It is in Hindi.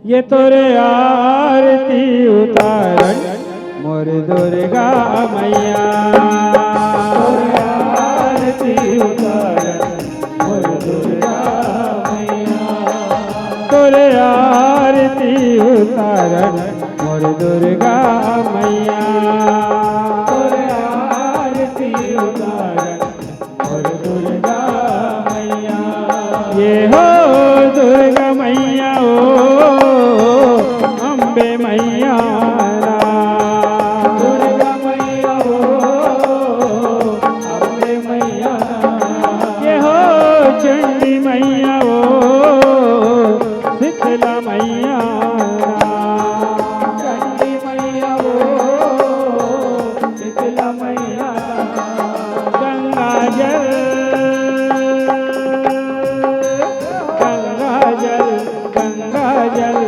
ये तोरे आरती उतारन मोर दुर्गा मैया। तोरे आरती उतारन मोर दुर्गा मैया। तोरे आरती उतारन मोर दुर्गा मैया। तोरे आरती उतारन मोर दुर्गा मैया। ये हो दुर्गा मैया ओ अम्बे मैया दुर्गा मैया हो अम्बे मैया। ये हो चंडी मैया ओ शीतला मैया। चंडी मैया हो शीतला मैया। गंगा जल गंगा जल गंगा जल